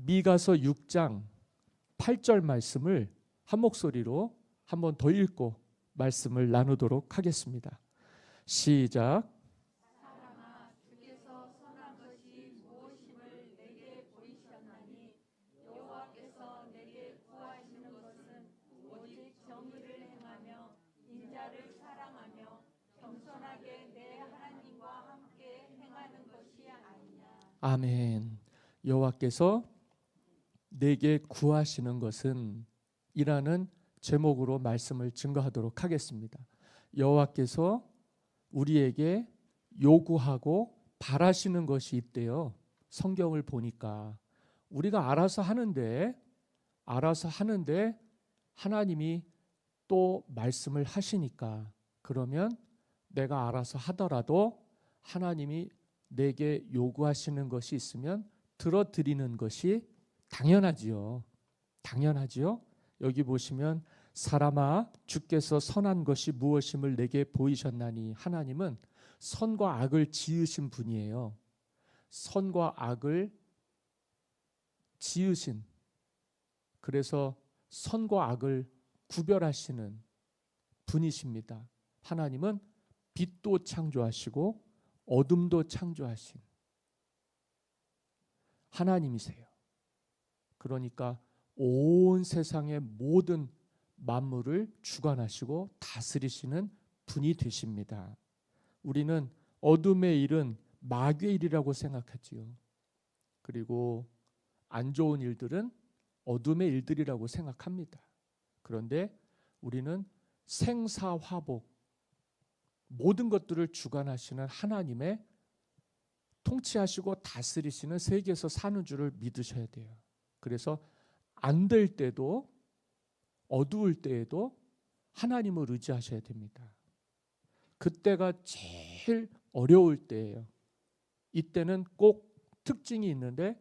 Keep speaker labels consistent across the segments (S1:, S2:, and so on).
S1: 미가서 6장 8절 말씀을 한 목소리로 한 번 더 읽고 말씀을 나누도록 하겠습니다. 시작.
S2: 사랑아, 주께서 선한 것이 무엇임을 내게 보이셨나니 여호와께서 내게 구하시는 것은 오직 정의를 행하며 인자를 사랑하며 겸손하게 내 하나님과 함께 행하는 것이 아니냐.
S1: 아멘. 여호와께서 내게 구하시는 것은 이라는 제목으로 말씀을 증거하도록 하겠습니다. 여호와께서 우리에게 요구하고 바라시는 것이 있대요. 성경을 보니까 우리가 알아서 하는데 하나님이 또 말씀을 하시니까, 그러면 내가 알아서 하더라도 하나님이 내게 요구하시는 것이 있으면 들어드리는 것이 당연하지요. 여기 보시면 사람아 주께서 선한 것이 무엇임을 내게 보이셨나니, 하나님은 선과 악을 지으신 분이에요. 선과 악을 지으신, 그래서 선과 악을 구별하시는 분이십니다. 하나님은 빛도 창조하시고 어둠도 창조하신 하나님이세요. 그러니까 온 세상의 모든 만물을 주관하시고 다스리시는 분이 되십니다. 우리는 어둠의 일은 마귀의 일이라고 생각하지요. 그리고 안 좋은 일들은 어둠의 일들이라고 생각합니다. 그런데 우리는 생사화복 모든 것들을 주관하시는 하나님의 통치하시고 다스리시는 세계에서 사는 줄을 믿으셔야 돼요. 그래서 안 될 때도 어두울 때에도 하나님을 의지하셔야 됩니다. 그때가 제일 어려울 때예요. 이때는 꼭 특징이 있는데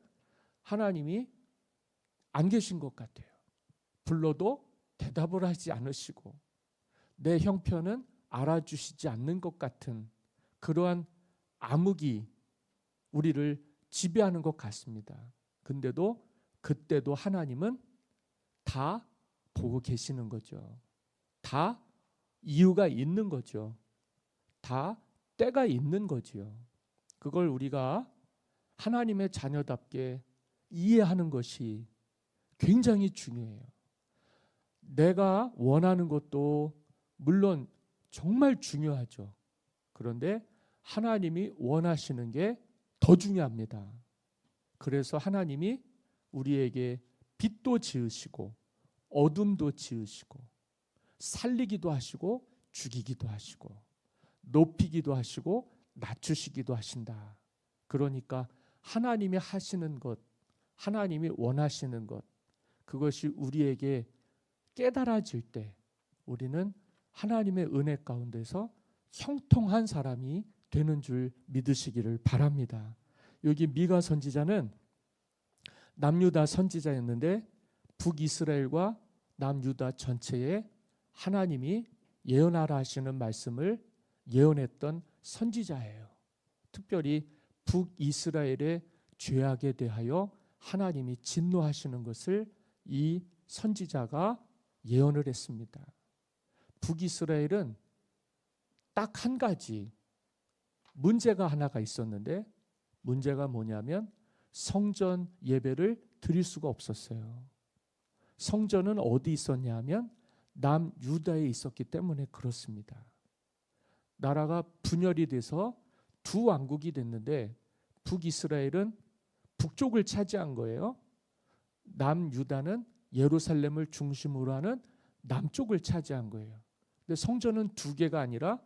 S1: 하나님이 안 계신 것 같아요. 불러도 대답을 하지 않으시고 내 형편은 알아주시지 않는 것 같은 그러한 암흑이 우리를 지배하는 것 같습니다. 근데도 그때도 하나님은 다 보고 계시는 거죠. 다 이유가 있는 거죠. 다 때가 있는 거지요. 그걸 우리가 하나님의 자녀답게 이해하는 것이 굉장히 중요해요. 내가 원하는 것도 물론 정말 중요하죠. 그런데 하나님이 원하시는 게 더 중요합니다. 그래서 하나님이 우리에게 빛도 지으시고 어둠도 지으시고 살리기도 하시고 죽이기도 하시고 높이기도 하시고 낮추시기도 하신다. 그러니까 하나님이 하시는 것, 하나님이 원하시는 것, 그것이 우리에게 깨달아질 때 우리는 하나님의 은혜 가운데서 형통한 사람이 되는 줄 믿으시기를 바랍니다. 여기 미가 선지자는 남유다 선지자였는데 북이스라엘과 남유다 전체에 하나님이 예언하라 하시는 말씀을 예언했던 선지자예요. 특별히 북이스라엘의 죄악에 대하여 하나님이 진노하시는 것을 이 선지자가 예언을 했습니다. 북이스라엘은 딱 한 가지 문제가 하나가 있었는데, 문제가 뭐냐면 성전 예배를 드릴 수가 없었어요. 성전은 어디 있었냐면 남유다에 있었기 때문에 그렇습니다. 나라가 분열이 돼서 두 왕국이 됐는데 북이스라엘은 북쪽을 차지한 거예요. 남유다는 예루살렘을 중심으로 하는 남쪽을 차지한 거예요. 근데 성전은 두 개가 아니라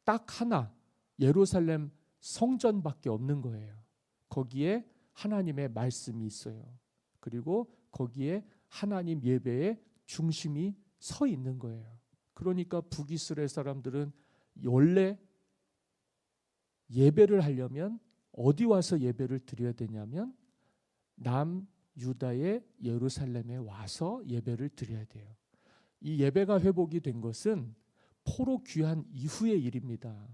S1: 딱 하나, 예루살렘 성전밖에 없는 거예요. 거기에 하나님의 말씀이 있어요. 그리고 거기에 하나님 예배의 중심이 서 있는 거예요. 그러니까 북이스라엘 사람들은 원래 예배를 하려면 어디 와서 예배를 드려야 되냐면 남유다의 예루살렘에 와서 예배를 드려야 돼요. 이 예배가 회복이 된 것은 포로 귀환 이후의 일입니다.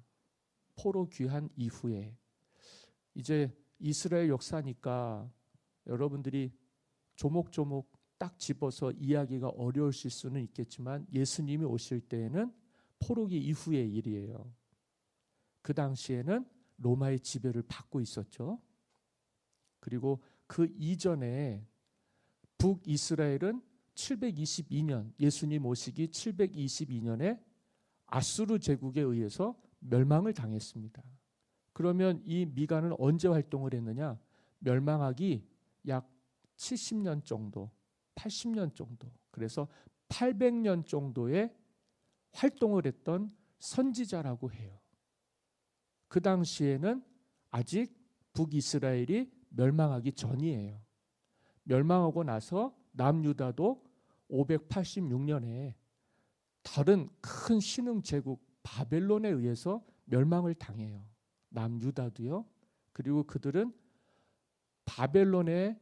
S1: 포로 귀환 이후에. 이제 이스라엘 역사니까 여러분들이 조목조목 딱 집어서 이야기가 어려우실 수는 있겠지만 예수님이 오실 때에는 포로기 이후의 일이에요. 그 당시에는 로마의 지배를 받고 있었죠. 그리고 그 이전에 북이스라엘은 722년, 예수님 오시기 722년에 아수르 제국에 의해서 멸망을 당했습니다. 그러면 이 미가는 언제 활동을 했느냐? 멸망하기 약 70년 정도, 80년 정도, 그래서 800년 정도의 활동을 했던 선지자라고 해요. 그 당시에는 아직 북이스라엘이 멸망하기 전이에요. 멸망하고 나서 남유다도 586년에 다른 큰 신흥 제국 바벨론에 의해서 멸망을 당해요. 남유다도요. 그리고 그들은 바벨론의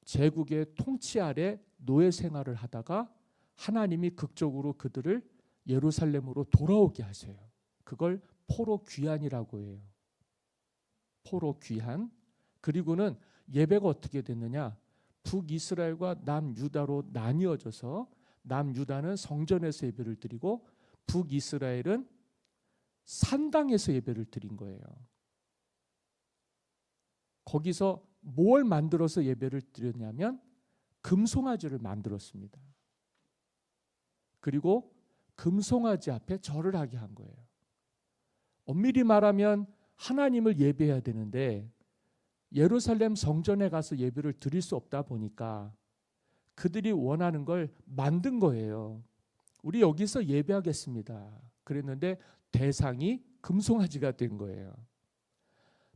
S1: 제국의 통치 아래 노예 생활을 하다가 하나님이 극적으로 그들을 예루살렘으로 돌아오게 하세요. 그걸 포로 귀환이라고 해요. 포로 귀환. 그리고는 예배가 어떻게 됐느냐? 북이스라엘과 남유다로 나뉘어져서 남유다는 성전에서 예배를 드리고 북이스라엘은 산당에서 예배를 드린 거예요. 거기서 뭘 만들어서 예배를 드렸냐면 금송아지를 만들었습니다. 그리고 금송아지 앞에 절을 하게 한 거예요. 엄밀히 말하면 하나님을 예배해야 되는데 예루살렘 성전에 가서 예배를 드릴 수 없다 보니까 그들이 원하는 걸 만든 거예요. 우리 여기서 예배하겠습니다. 그랬는데 대상이 금송아지가 된 거예요.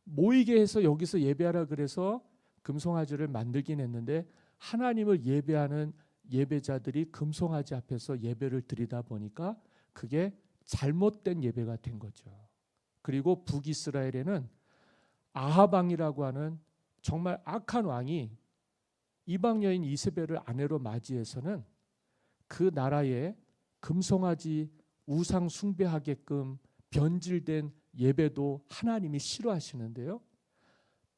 S1: 모이게 해서 여기서 예배하라 그래서 금송아지를 만들긴 했는데 하나님을 예배하는 예배자들이 금송아지 앞에서 예배를 드리다 보니까 그게 잘못된 예배가 된 거죠. 그리고 북이스라엘에는 아하방이라고 하는 정말 악한 왕이 이방 여인 이세벨을 아내로 맞이해서는 그 나라에 금송아지 우상 숭배하게끔 변질된 예배도 하나님이 싫어하시는데요.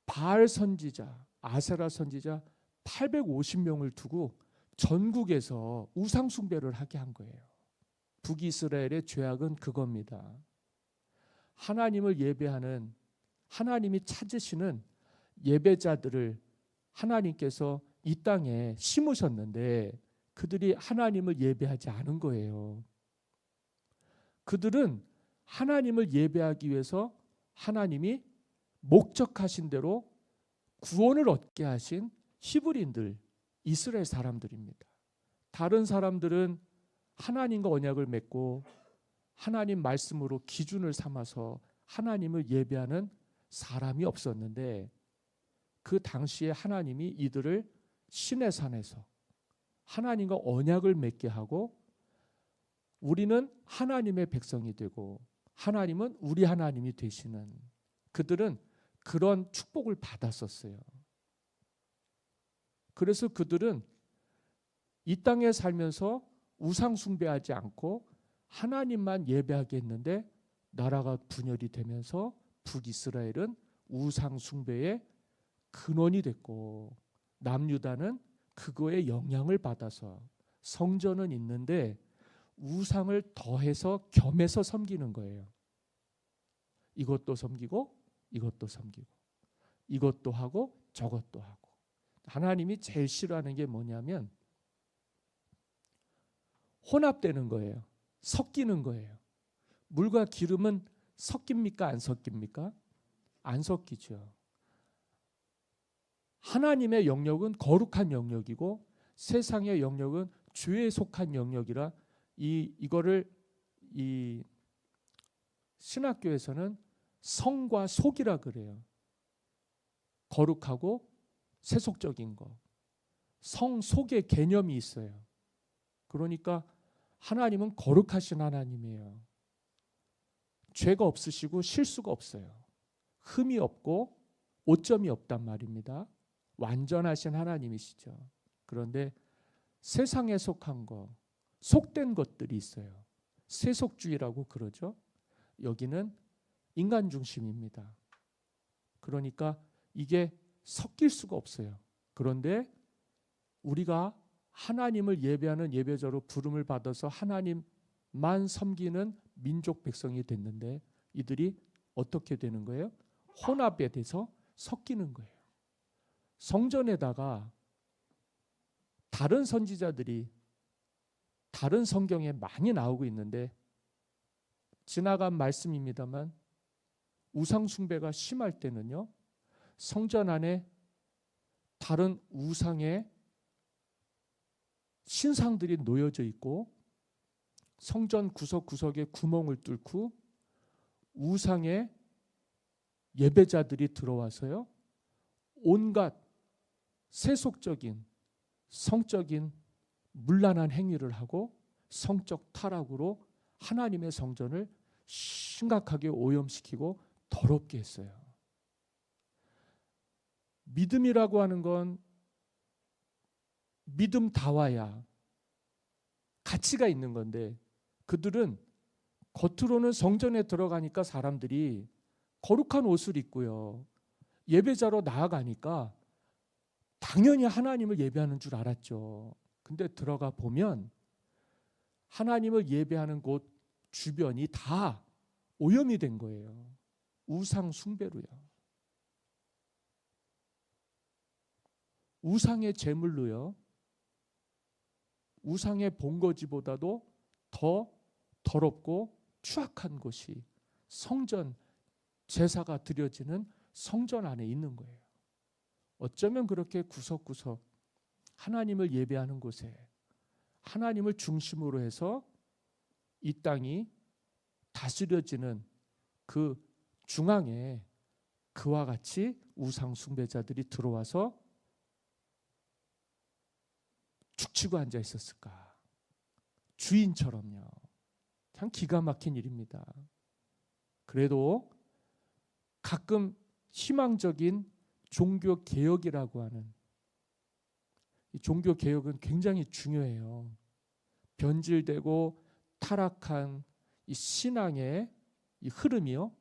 S1: 바알 선지자, 아세라 선지자 850명을 두고 전국에서 우상 숭배를 하게 한 거예요. 북이스라엘의 죄악은 그겁니다. 하나님을 예배하는, 하나님이 찾으시는 예배자들을 하나님께서 이 땅에 심으셨는데 그들이 하나님을 예배하지 않은 거예요. 그들은 하나님을 예배하기 위해서 하나님이 목적하신 대로 구원을 얻게 하신 히브리인들, 이스라엘 사람들입니다. 다른 사람들은 하나님과 언약을 맺고 하나님 말씀으로 기준을 삼아서 하나님을 예배하는 사람이 없었는데 그 당시에 하나님이 이들을 신의 산에서 하나님과 언약을 맺게 하고 우리는 하나님의 백성이 되고 하나님은 우리 하나님이 되시는, 그들은 그런 축복을 받았었어요. 그래서 그들은 이 땅에 살면서 우상 숭배하지 않고 하나님만 예배하게 했는데 나라가 분열이 되면서 북이스라엘은 우상 숭배의 근원이 됐고 남유다는 그거에 영향을 받아서 성전은 있는데 우상을 더해서 겸해서 섬기는 거예요. 이것도 섬기고 이것도 섬기고 이것도 하고 저것도 하고. 하나님이 제일 싫어하는 게 뭐냐면 혼합되는 거예요. 섞이는 거예요. 물과 기름은 섞입니까? 안 섞입니까? 안 섞이죠. 하나님의 영역은 거룩한 영역이고 세상의 영역은 죄에 속한 영역이라 이거를 이 신학교에서는 성과 속이라 그래요. 거룩하고 세속적인 거. 성 속의 개념이 있어요. 그러니까 하나님은 거룩하신 하나님이에요. 죄가 없으시고 실수가 없어요. 흠이 없고 오점이 없단 말입니다. 완전하신 하나님이시죠. 그런데 세상에 속한 거, 속된 것들이 있어요. 세속주의라고 그러죠. 여기는 인간 중심입니다. 그러니까 이게 섞일 수가 없어요. 그런데 우리가 하나님을 예배하는 예배자로 부름을 받아서 하나님만 섬기는 민족 백성이 됐는데 이들이 어떻게 되는 거예요? 혼합에 돼서 섞이는 거예요. 성전에다가 다른 선지자들이 다른 성경에 많이 나오고 있는데 지나간 말씀입니다만 우상 숭배가 심할 때는요, 성전 안에 다른 우상의 신상들이 놓여져 있고 성전 구석구석에 구멍을 뚫고 우상의 예배자들이 들어와서요, 온갖 세속적인 성적인 문란한 행위를 하고 성적 타락으로 하나님의 성전을 심각하게 오염시키고 더럽게 했어요. 믿음이라고 하는 건 믿음다워야 가치가 있는 건데 그들은 겉으로는 성전에 들어가니까 사람들이 거룩한 옷을 입고요, 예배자로 나아가니까 당연히 하나님을 예배하는 줄 알았죠. 근데 들어가 보면 하나님을 예배하는 곳 주변이 다 오염이 된 거예요. 우상 숭배로요. 우상의 제물로요. 우상의 본거지보다도 더 더럽고 추악한 곳이 성전, 제사가 드려지는 성전 안에 있는 거예요. 어쩌면 그렇게 구석구석 하나님을 예배하는 곳에 하나님을 중심으로 해서 이 땅이 다스려지는 그 중앙에 그와 같이 우상 숭배자들이 들어와서 축치고 앉아 있었을까? 주인처럼요. 참 기가 막힌 일입니다. 그래도 가끔 희망적인 종교 개혁이라고 하는, 이 종교 개혁은 굉장히 중요해요. 변질되고 타락한 이 신앙의 이 흐름이요,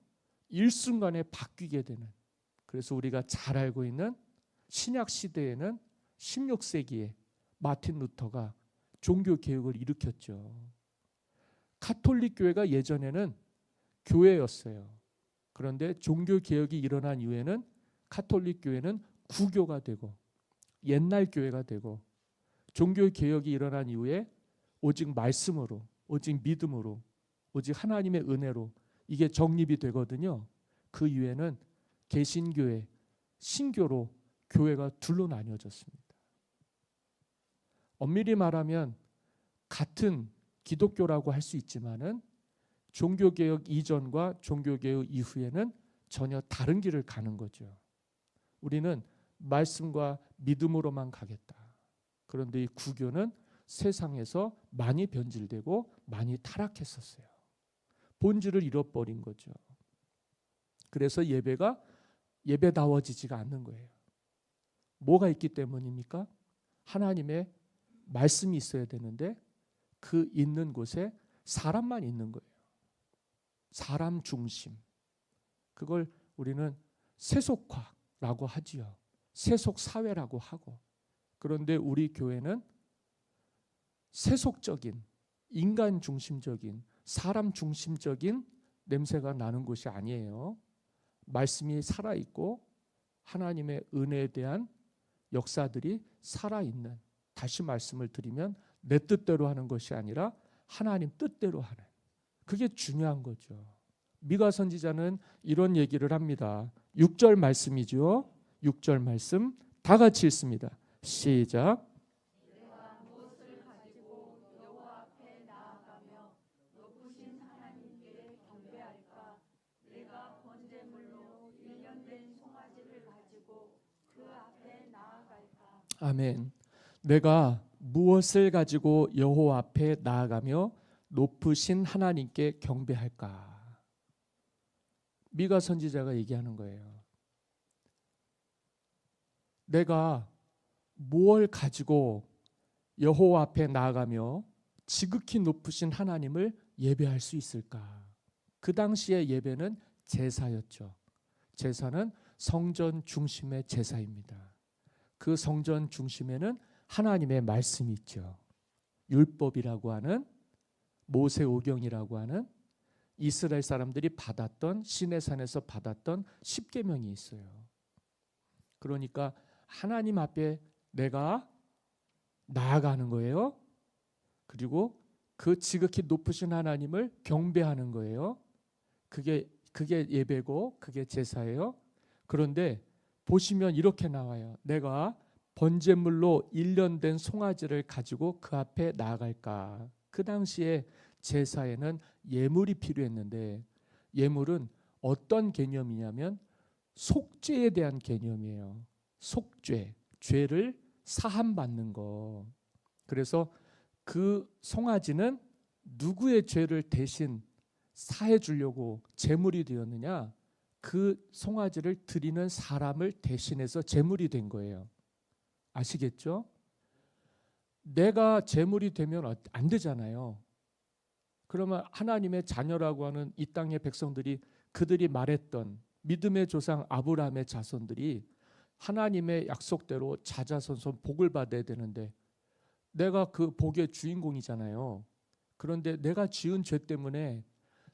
S1: 일순간에 바뀌게 되는. 그래서 우리가 잘 알고 있는 신약 시대에는 16세기에 마틴 루터가 종교 개혁을 일으켰죠. 카톨릭 교회가 예전에는 교회였어요. 그런데 종교 개혁이 일어난 이후에는 카톨릭 교회는 구교가 되고 옛날 교회가 되고, 종교 개혁이 일어난 이후에 오직 말씀으로, 오직 믿음으로, 오직 하나님의 은혜로 이게 정립이 되거든요. 그 이후에는 개신교회, 신교로 교회가 둘로 나뉘어졌습니다. 엄밀히 말하면 같은 기독교라고 할 수 있지만은 종교개혁 이전과 종교개혁 이후에는 전혀 다른 길을 가는 거죠. 우리는 말씀과 믿음으로만 가겠다. 그런데 이 구교는 세상에서 많이 변질되고 많이 타락했었어요. 본질을 잃어버린 거죠. 그래서 예배가 예배다워지지가 않는 거예요. 뭐가 있기 때문입니까? 하나님의 말씀이 있어야 되는데 그 있는 곳에 사람만 있는 거예요. 사람 중심. 그걸 우리는 세속화라고 하지요. 세속사회라고 하고. 그런데 우리 교회는 세속적인, 인간 중심적인, 사람 중심적인 냄새가 나는 곳이 아니에요. 말씀이 살아있고 하나님의 은혜에 대한 역사들이 살아있는, 다시 말씀을 드리면 내 뜻대로 하는 것이 아니라 하나님 뜻대로 하는, 그게 중요한 거죠. 미가 선지자는 이런 얘기를 합니다. 6절 말씀이죠. 6절 말씀 다 같이 읽습니다. 시작.
S2: 내가 무엇을 가지고 여호와 앞에 나아가며 높으신 하나님께 경배할까? 내가 번제물로 1년 된 송아지를 가지고 그 앞에 나아갈까?
S1: 아멘. 내가 무엇을 가지고 여호와 앞에 나아가며 높으신 하나님께 경배할까? 미가 선지자가 얘기하는 거예요. 내가 무엇을 가지고 여호와 앞에 나아가며 지극히 높으신 하나님을 예배할 수 있을까? 그 당시의 예배는 제사였죠. 제사는 성전 중심의 제사입니다. 그 성전 중심에는 하나님의 말씀이 있죠. 율법이라고 하는 모세오경이라고 하는 이스라엘 사람들이 받았던 시내산에서 받았던 십계명이 있어요. 그러니까 하나님 앞에 내가 나아가는 거예요. 그리고 그 지극히 높으신 하나님을 경배하는 거예요. 그게 예배고 그게 제사예요. 그런데 보시면 이렇게 나와요. 내가 번제물로 1년 된 송아지를 가지고 그 앞에 나아갈까? 그 당시에 제사에는 예물이 필요했는데 예물은 어떤 개념이냐면 속죄에 대한 개념이에요. 속죄, 죄를 사함받는 거. 그래서 그 송아지는 누구의 죄를 대신 사해 주려고 제물이 되었느냐? 그 송아지를 드리는 사람을 대신해서 제물이 된 거예요. 아시겠죠? 내가 제물이 되면 안 되잖아요. 그러면 하나님의 자녀라고 하는 이 땅의 백성들이 그들이 말했던 믿음의 조상 아브라함의 자손들이 하나님의 약속대로 자자손손 복을 받아야 되는데 내가 그 복의 주인공이잖아요. 그런데 내가 지은 죄 때문에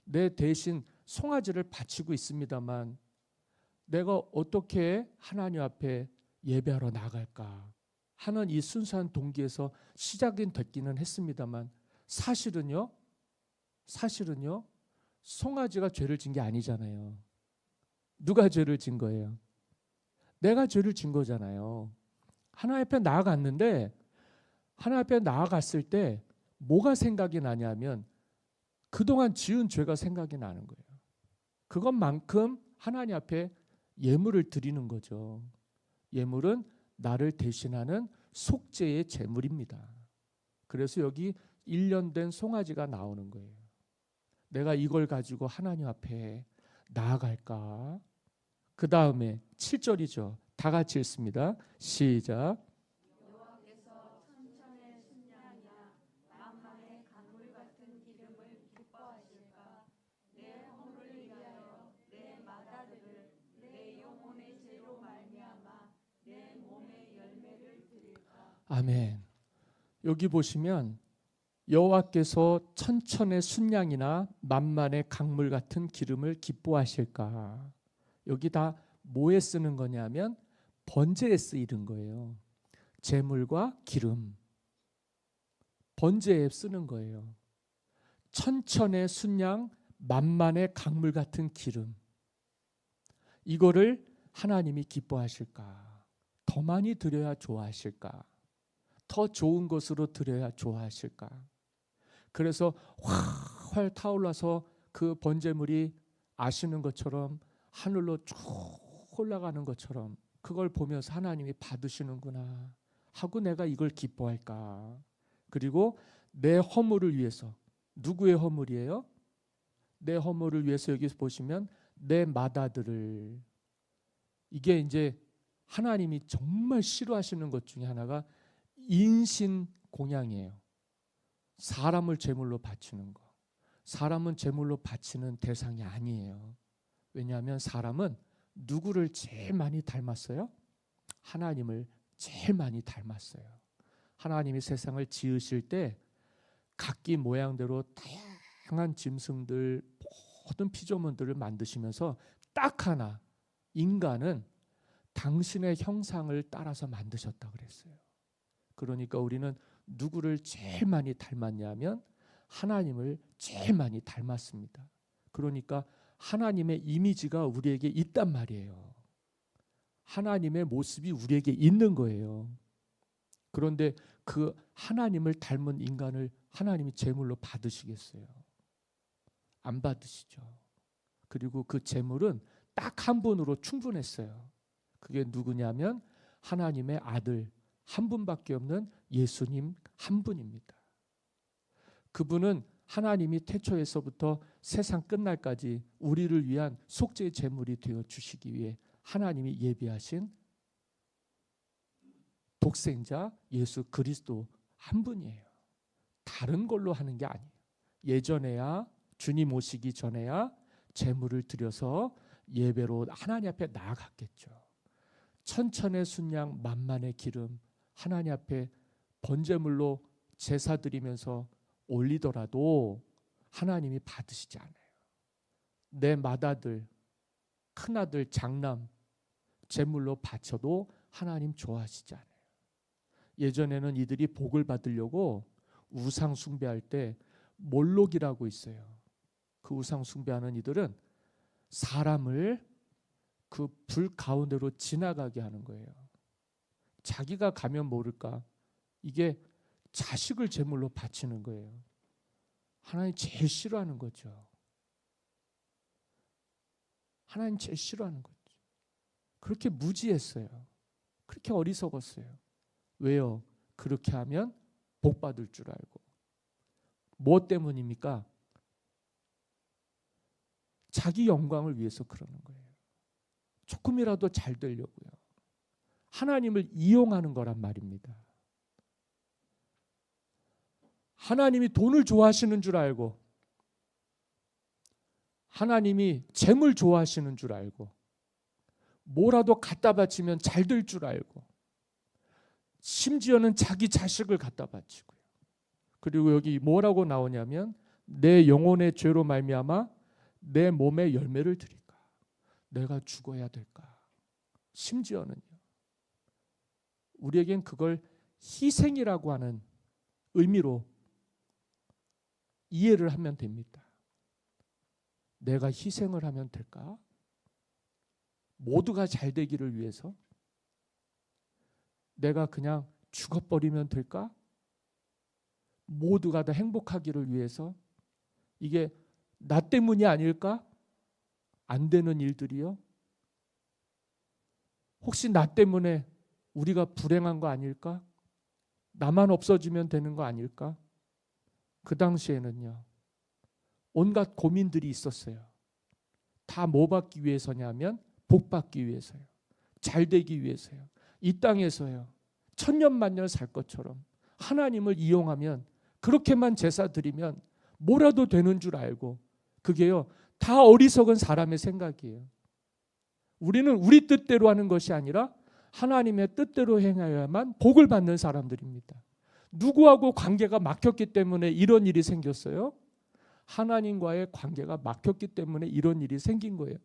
S1: 내 대신 송아지를 바치고 있습니다만 내가 어떻게 하나님 앞에 예배하러 나갈까 하는 이 순수한 동기에서 시작은 됐기는 했습니다만 사실은요 송아지가 죄를 진 게 아니잖아요. 누가 죄를 진 거예요? 내가 죄를 진 거잖아요. 하나님 앞에 나아갔는데 하나님 앞에 나아갔을 때 뭐가 생각이 나냐면 그동안 지은 죄가 생각이 나는 거예요. 그것만큼 하나님 앞에 예물을 드리는 거죠. 예물은 나를 대신하는 속죄의 제물입니다. 그래서 여기 1년 된 송아지가 나오는 거예요. 내가 이걸 가지고 하나님 앞에 나아갈까? 그 다음에 7절이죠. 다 같이 읽습니다. 시작.
S2: 여호와께서 천천의 순양이야 만만의 강물 같은 기름을 기뻐하실까? 내 허물을 위하여 내 맏아들을 내 영혼의 죄로 말미암아 내 몸의 열매를 드릴까?
S1: 아멘. 여기 보시면 여호와께서 천천의 순양이나 만만의 강물 같은 기름을 기뻐하실까? 여기 다 뭐에 쓰는 거냐면 번제에 쓰이는 거예요. 제물과 기름. 번제에 쓰는 거예요. 천천의 순양, 만만의 강물 같은 기름. 이거를 하나님이 기뻐하실까? 더 많이 드려야 좋아하실까? 더 좋은 것으로 드려야 좋아하실까? 그래서 활활 타올라서 그 번제물이 아시는 것처럼 하늘로 쭉 올라가는 것처럼 그걸 보면서 하나님이 받으시는구나 하고 내가 이걸 기뻐할까? 그리고 내 허물을 위해서, 누구의 허물이에요? 내 허물을 위해서 여기서 보시면 내 맏아들을, 이게 이제 하나님이 정말 싫어하시는 것 중에 하나가 인신 공양이에요. 사람을 제물로 바치는 거. 사람은 제물로 바치는 대상이 아니에요. 왜냐하면 사람은 누구를 제일 많이 닮았어요? 하나님을 제일 많이 닮았어요. 하나님이 세상을 지으실 때 각기 모양대로 다양한 짐승들, 모든 피조물들을 만드시면서 딱 하나, 인간은 당신의 형상을 따라서 만드셨다 그랬어요. 그러니까 우리는 누구를 제일 많이 닮았냐면 하나님을 제일 많이 닮았습니다. 그러니까 하나님의 이미지가 우리에게 있단 말이에요. 하나님의 모습이 우리에게 있는 거예요. 그런데 그 하나님을 닮은 인간을 하나님이 제물로 받으시겠어요? 안 받으시죠. 그리고 그 제물은 딱 한 분으로 충분했어요. 그게 누구냐면 하나님의 아들 한 분밖에 없는 예수님 한 분입니다. 그분은 하나님이 태초에서부터 세상 끝날까지 우리를 위한 속죄의 제물이 되어 주시기 위해 하나님이 예비하신 독생자 예수 그리스도 한 분이에요. 다른 걸로 하는 게 아니에요. 예전에야 주님 오시기 전에야 제물을 드려서 예배로 하나님 앞에 나아갔겠죠. 천천의 순양 만만의 기름 하나님 앞에 번제물로 제사 드리면서 올리더라도 하나님이 받으시지 않아요. 내 맏아들, 큰아들, 장남 제물로 바쳐도 하나님 좋아하시지 않아요. 예전에는 이들이 복을 받으려고 우상 숭배할 때 몰록이라고 있어요. 그 우상 숭배하는 이들은 사람을 그 불 가운데로 지나가게 하는 거예요. 자기가 가면 모를까? 이게 자식을 제물로 바치는 거예요. 하나님 제일 싫어하는 거죠. 하나님 제일 싫어하는 거죠. 그렇게 무지했어요. 그렇게 어리석었어요. 왜요? 그렇게 하면 복 받을 줄 알고. 뭐 때문입니까? 자기 영광을 위해서 그러는 거예요. 조금이라도 잘 되려고요. 하나님을 이용하는 거란 말입니다. 하나님이 돈을 좋아하시는 줄 알고, 하나님이 재물 좋아하시는 줄 알고, 뭐라도 갖다 바치면 잘 될 줄 알고, 심지어는 자기 자식을 갖다 바치고요. 그리고 여기 뭐라고 나오냐면 내 영혼의 죄로 말미암아 내 몸에 열매를 드릴까? 내가 죽어야 될까? 심지어는요. 우리에겐 그걸 희생이라고 하는 의미로 이해를 하면 됩니다. 내가 희생을 하면 될까? 모두가 잘 되기를 위해서? 내가 그냥 죽어버리면 될까? 모두가 다 행복하기를 위해서? 이게 나 때문이 아닐까? 안 되는 일들이요? 혹시 나 때문에 우리가 불행한 거 아닐까? 나만 없어지면 되는 거 아닐까? 그 당시에는요, 온갖 고민들이 있었어요. 다 뭐 받기 위해서냐면 복 받기 위해서요. 잘 되기 위해서요. 이 땅에서요, 천년만년 살 것처럼 하나님을 이용하면, 그렇게만 제사 드리면 뭐라도 되는 줄 알고, 그게요 다 어리석은 사람의 생각이에요. 우리는 우리 뜻대로 하는 것이 아니라 하나님의 뜻대로 행하여야만 복을 받는 사람들입니다. 누구하고 관계가 막혔기 때문에 이런 일이 생겼어요? 하나님과의 관계가 막혔기 때문에 이런 일이 생긴 거예요.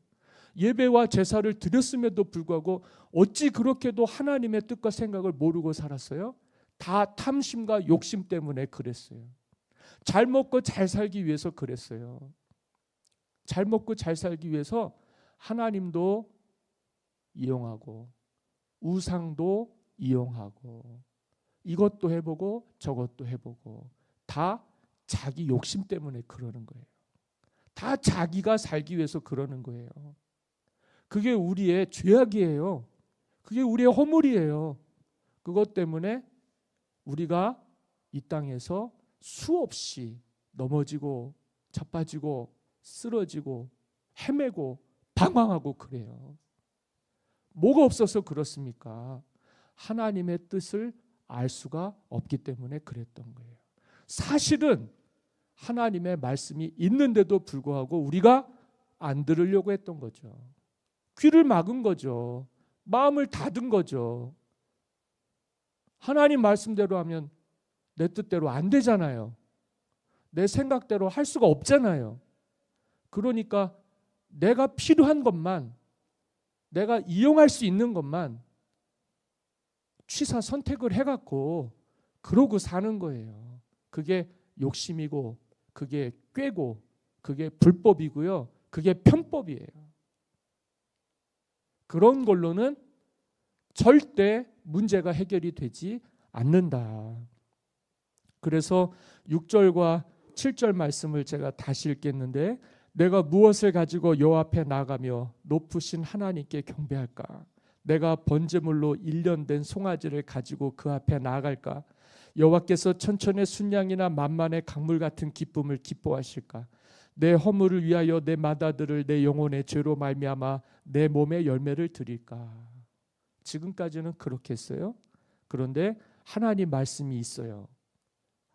S1: 예배와 제사를 드렸음에도 불구하고 어찌 그렇게도 하나님의 뜻과 생각을 모르고 살았어요? 다 탐심과 욕심 때문에 그랬어요. 잘 먹고 잘 살기 위해서 그랬어요. 잘 먹고 잘 살기 위해서 하나님도 이용하고 우상도 이용하고 이것도 해보고 저것도 해보고, 다 자기 욕심 때문에 그러는 거예요. 다 자기가 살기 위해서 그러는 거예요. 그게 우리의 죄악이에요. 그게 우리의 허물이에요. 그것 때문에 우리가 이 땅에서 수없이 넘어지고 자빠지고 쓰러지고 헤매고 방황하고 그래요. 뭐가 없어서 그렇습니까? 하나님의 뜻을 알 수가 없기 때문에 그랬던 거예요. 사실은 하나님의 말씀이 있는데도 불구하고 우리가 안 들으려고 했던 거죠. 귀를 막은 거죠. 마음을 닫은 거죠. 하나님 말씀대로 하면 내 뜻대로 안 되잖아요. 내 생각대로 할 수가 없잖아요. 그러니까 내가 필요한 것만, 내가 이용할 수 있는 것만 취사 선택을 해갖고 그러고 사는 거예요. 그게 욕심이고, 그게 꾀고, 그게 불법이고요. 그게 편법이에요. 그런 걸로는 절대 문제가 해결이 되지 않는다. 그래서 6절과 7절 말씀을 제가 다시 읽겠는데, 내가 무엇을 가지고 여호와 앞에 나가며 높으신 하나님께 경배할까? 내가 번제물로 1년 된 송아지를 가지고 그 앞에 나아갈까? 여호와께서 천천의 순양이나 만만의 강물 같은 기쁨을 기뻐하실까? 내 허물을 위하여 내 맏아들을 내 영혼의 죄로 말미암아 내 몸에 열매를 드릴까? 지금까지는 그렇게 했어요. 그런데 하나님 말씀이 있어요.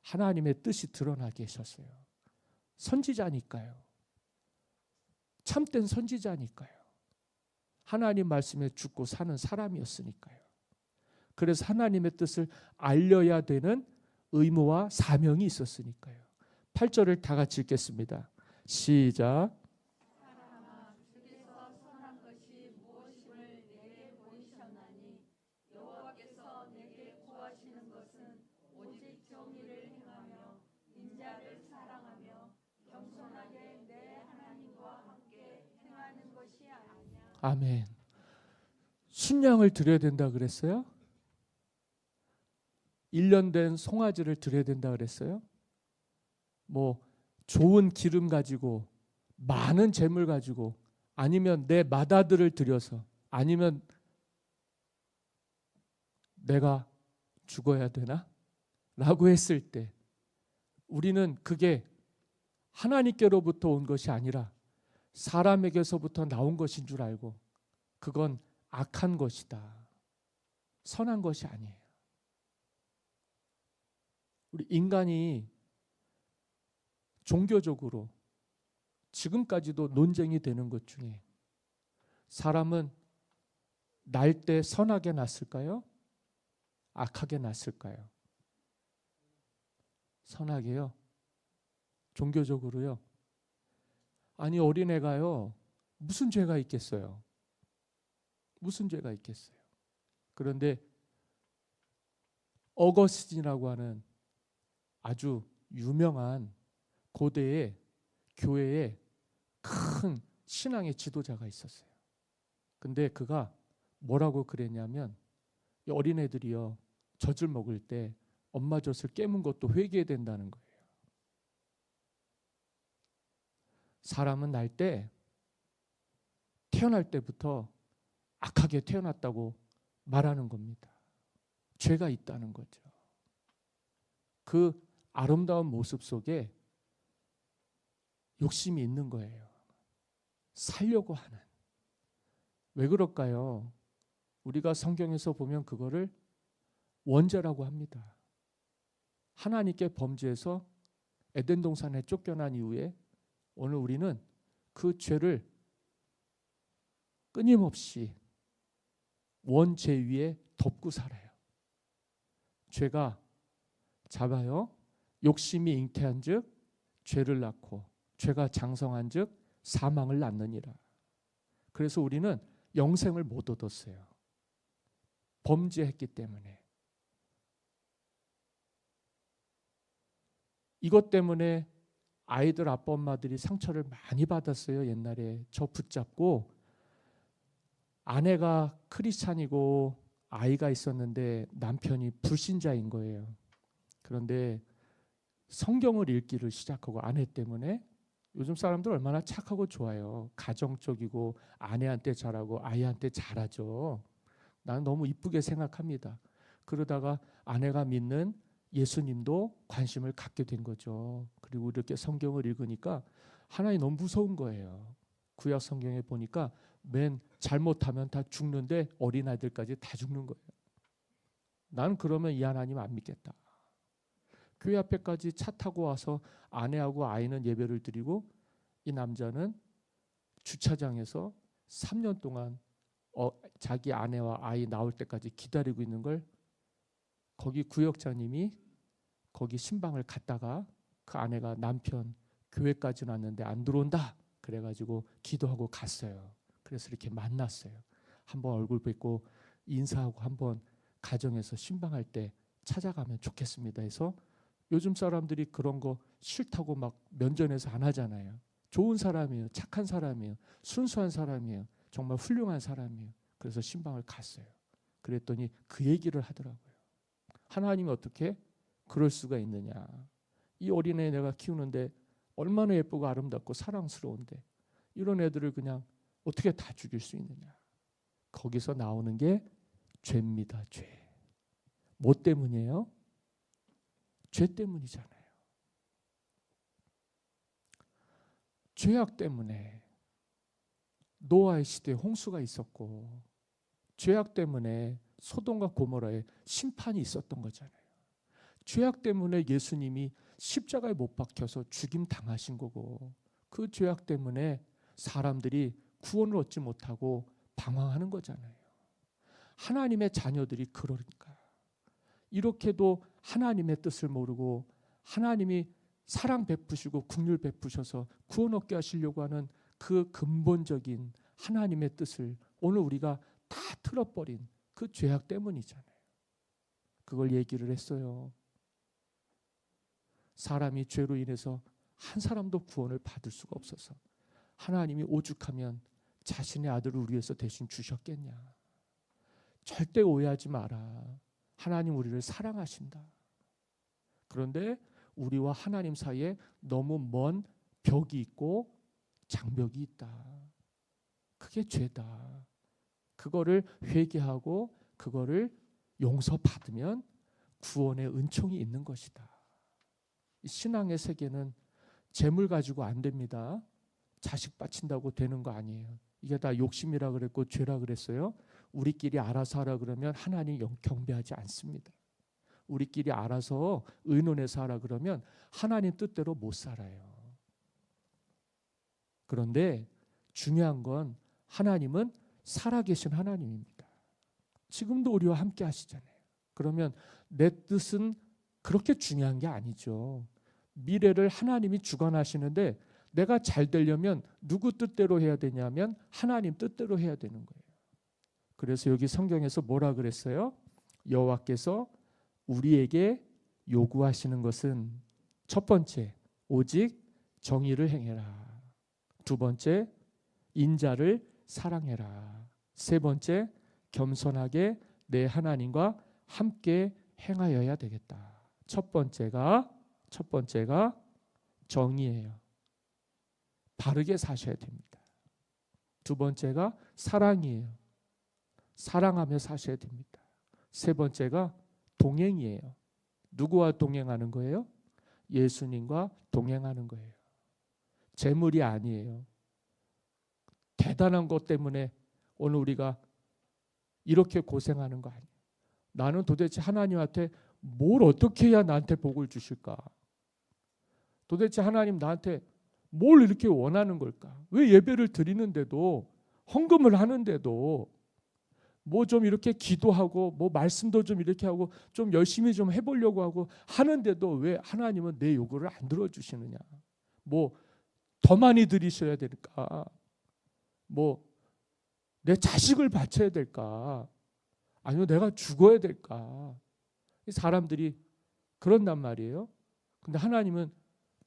S1: 하나님의 뜻이 드러나 계셨어요. 선지자니까요. 참된 선지자니까요. 하나님 말씀에 죽고 사는 사람이었으니까요. 그래서 하나님의 뜻을 알려야 되는 의무와 사명이 있었으니까요. 8절을 다 같이 읽겠습니다. 시작.
S2: 사람아 주께서 선한 것이 무엇임을 내게 보이셨나니 여호와께서 내게 구하시는 것은 오직 정의를 행하며 인자를 사랑하며 겸손하게 내 하나님과 함께 행하는 것이 아니냐.
S1: 아멘. 순양을 드려야 된다 그랬어요? 1년 된 송아지를 드려야 된다 그랬어요? 뭐 좋은 기름 가지고 많은 재물 가지고 아니면 내 맏아들을 드려서 아니면 내가 죽어야 되나? 라고 했을 때 우리는 그게 하나님께로부터 온 것이 아니라 사람에게서부터 나온 것인 줄 알고 그건 악한 것이다. 선한 것이 아니에요. 우리 인간이 종교적으로 지금까지도 논쟁이 되는 것 중에 사람은 날 때 선하게 났을까요? 악하게 났을까요? 선하게요. 종교적으로요. 아니 어린애가요. 무슨 죄가 있겠어요? 무슨 죄가 있겠어요? 그런데 어거스틴이라고 하는 아주 유명한 고대의 교회에 큰 신앙의 지도자가 있었어요. 근데 그가 뭐라고 그랬냐면 이 어린애들이요. 젖을 먹을 때 엄마 젖을 깨문 것도 회개된다는 거예요. 사람은 날 때 태어날 때부터 악하게 태어났다고 말하는 겁니다. 죄가 있다는 거죠. 그 아름다운 모습 속에 욕심이 있는 거예요. 살려고 하는. 왜 그럴까요? 우리가 성경에서 보면 그거를 원죄라고 합니다. 하나님께 범죄해서 에덴 동산에 쫓겨난 이후에 오늘 우리는 그 죄를 끊임없이 원죄 위에 덮고 살아요. 죄가 잡아요. 욕심이 잉태한 즉 죄를 낳고 죄가 장성한 즉 사망을 낳느니라. 그래서 우리는 영생을 못 얻었어요. 범죄했기 때문에. 이것 때문에 아이들 아빠 엄마들이 상처를 많이 받았어요. 옛날에 저 붙잡고 아내가 크리스찬이고 아이가 있었는데 남편이 불신자인 거예요. 그런데 성경을 읽기를 시작하고 아내 때문에 요즘 사람들 얼마나 착하고 좋아요. 가정적이고 아내한테 잘하고 아이한테 잘하죠. 나는 너무 이쁘게 생각합니다. 그러다가 아내가 믿는 예수님도 관심을 갖게 된 거죠. 그리고 이렇게 성경을 읽으니까 하나님 너무 무서운 거예요. 구약 성경에 보니까 맨 잘못하면 다 죽는데 어린아이들까지 다 죽는 거예요. 난 그러면 이 하나님 안 믿겠다. 교회 앞에까지 차 타고 와서 아내하고 아이는 예배를 드리고 이 남자는 주차장에서 3년 동안 자기 아내와 아이 나올 때까지 기다리고 있는 걸 거기 구역장님이 거기 신방을 갔다가 그 아내가 남편 교회까지 왔는데 안 들어온다 그래가지고 기도하고 갔어요. 그래서 이렇게 만났어요. 한번 얼굴 뵙고 인사하고 한번 가정에서 신방할 때 찾아가면 좋겠습니다 해서 요즘 사람들이 그런 거 싫다고 막 면전에서 안 하잖아요. 좋은 사람이에요. 착한 사람이에요. 순수한 사람이에요. 정말 훌륭한 사람이에요. 그래서 신방을 갔어요. 그랬더니 그 얘기를 하더라고요. 하나님이 어떻게 그럴 수가 있느냐. 이 어린애 내가 키우는데 얼마나 예쁘고 아름답고 사랑스러운데 이런 애들을 그냥 어떻게 다 죽일 수 있느냐. 거기서 나오는 게 죄입니다. 죄. 뭐 때문이에요? 죄 때문이잖아요. 죄악 때문에 노아의 시대에 홍수가 있었고 죄악 때문에 소돔과 고모라에 심판이 있었던 거잖아요. 죄악 때문에 예수님이 십자가에 못 박혀서 죽임 당하신 거고 그 죄악 때문에 사람들이 구원을 얻지 못하고 방황하는 거잖아요. 하나님의 자녀들이 그러니까. 이렇게도 하나님의 뜻을 모르고 하나님이 사랑 베푸시고 긍휼 베푸셔서 구원 얻게 하시려고 하는 그 근본적인 하나님의 뜻을 오늘 우리가 다 틀어버린 그 죄악 때문이잖아요. 그걸 얘기를 했어요. 사람이 죄로 인해서 한 사람도 구원을 받을 수가 없어서 하나님이 오죽하면 자신의 아들을 우리 위해서 대신 주셨겠냐. 절대 오해하지 마라. 하나님 우리를 사랑하신다. 그런데 우리와 하나님 사이에 너무 먼 벽이 있고 장벽이 있다. 그게 죄다. 그거를 회개하고 그거를 용서받으면 구원의 은총이 있는 것이다. 신앙의 세계는 재물 가지고 안 됩니다. 자식 바친다고 되는 거 아니에요. 이게 다 욕심이라 그랬고 죄라 그랬어요. 우리끼리 알아서 하라 그러면 하나님 경배하지 않습니다. 우리끼리 알아서 의논해서 하라 그러면 하나님 뜻대로 못 살아요. 그런데 중요한 건 하나님은 살아계신 하나님입니다. 지금도 우리와 함께 하시잖아요. 그러면 내 뜻은 그렇게 중요한 게 아니죠. 미래를 하나님이 주관하시는데 내가 잘 되려면 누구 뜻대로 해야 되냐면 하나님 뜻대로 해야 되는 거예요. 그래서 여기 성경에서 뭐라 그랬어요? 여호와께서 우리에게 요구하시는 것은 첫 번째, 오직 정의를 행해라. 두 번째, 인자를 사랑해라. 세 번째, 겸손하게 내 하나님과 함께 행하여야 되겠다. 첫 번째가 정의예요. 바르게 사셔야 됩니다. 두 번째가 사랑이에요. 사랑하며 사셔야 됩니다. 세 번째가 동행이에요. 누구와 동행하는 거예요? 예수님과 동행하는 거예요. 재물이 아니에요. 대단한 것 때문에 오늘 우리가 이렇게 고생하는 거 아니에요. 나는 도대체 하나님한테 뭘 어떻게 해야 나한테 복을 주실까? 도대체 하나님 나한테 뭘 이렇게 원하는 걸까? 왜 예배를 드리는데도 헌금을 하는데도 뭐 좀 이렇게 기도하고 뭐 말씀도 좀 이렇게 하고 좀 열심히 좀 해보려고 하고 하는데도 왜 하나님은 내 요구를 안 들어주시느냐? 뭐 더 많이 드리셔야 될까? 뭐 내 자식을 바쳐야 될까? 아니면 내가 죽어야 될까? 사람들이 그런단 말이에요. 근데 하나님은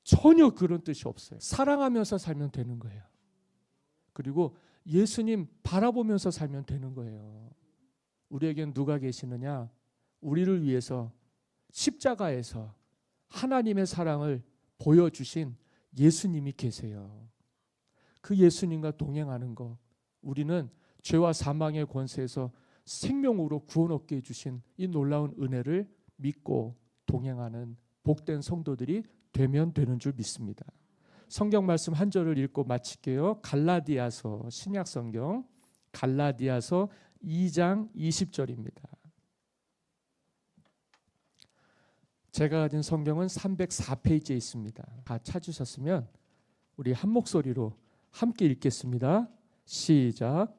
S1: 전혀 그런 뜻이 없어요. 사랑하면서 살면 되는 거예요. 그리고 예수님 바라보면서 살면 되는 거예요. 우리에겐 누가 계시느냐? 우리를 위해서 십자가에서 하나님의 사랑을 보여주신 예수님이 계세요. 그 예수님과 동행하는 거, 우리는 죄와 사망의 권세에서 생명으로 구원 얻게 해주신 이 놀라운 은혜를 믿고 동행하는 복된 성도들이 되면 되는 줄 믿습니다. 성경 말씀 한 절을 읽고 마칠게요. 갈라디아서, 신약 성경 갈라디아서 2장 20절입니다. 제가 가진 성경은 304페이지에 있습니다. 다 찾으셨으면 우리 한 목소리로 함께 읽겠습니다. 시작.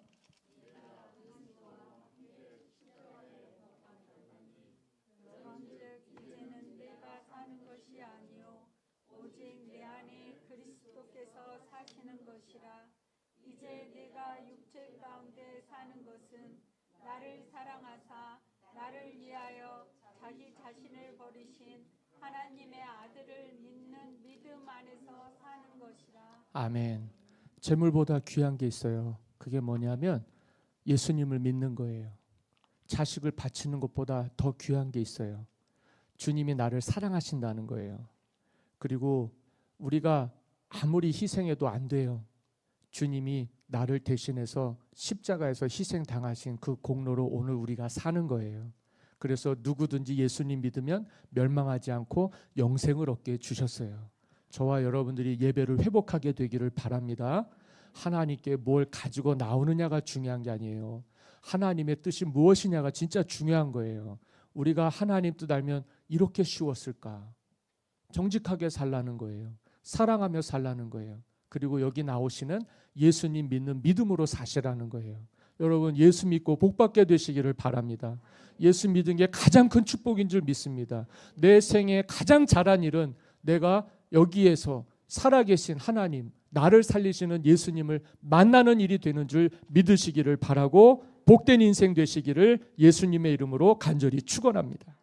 S2: 이제는 내가 사는 것이 아니요 오직 내 안에 그리스도께서 사시는 것이라. 이제 내가 육체 가운데 사는 것은 나를 사랑하사 나를 위하여 자기 자신을 버리신 하나님의 아들을 믿는 믿음 안에서 사는 것이라.
S1: 아멘. 재물보다 귀한 게 있어요. 그게 뭐냐면 예수님을 믿는 거예요. 자식을 바치는 것보다 더 귀한 게 있어요. 주님이 나를 사랑하신다는 거예요. 그리고 우리가 아무리 희생해도 안 돼요. 주님이 나를 대신해서 십자가에서 희생당하신 그 공로로 오늘 우리가 사는 거예요. 그래서 누구든지 예수님 믿으면 멸망하지 않고 영생을 얻게 해주셨어요. 저와 여러분들이 예배를 회복하게 되기를 바랍니다. 하나님께 뭘 가지고 나오느냐가 중요한 게 아니에요. 하나님의 뜻이 무엇이냐가 진짜 중요한 거예요. 우리가 하나님 뜻 알면 이렇게 쉬웠을까? 정직하게 살라는 거예요. 사랑하며 살라는 거예요. 그리고 여기 나오시는 예수님 믿는 믿음으로 사시라는 거예요. 여러분 예수 믿고 복 받게 되시기를 바랍니다. 예수 믿은 게 가장 큰 축복인 줄 믿습니다. 내 생에 가장 잘한 일은 내가 여기에서 살아계신 하나님, 나를 살리시는 예수님을 만나는 일이 되는 줄 믿으시기를 바라고 복된 인생 되시기를 예수님의 이름으로 간절히 축원합니다.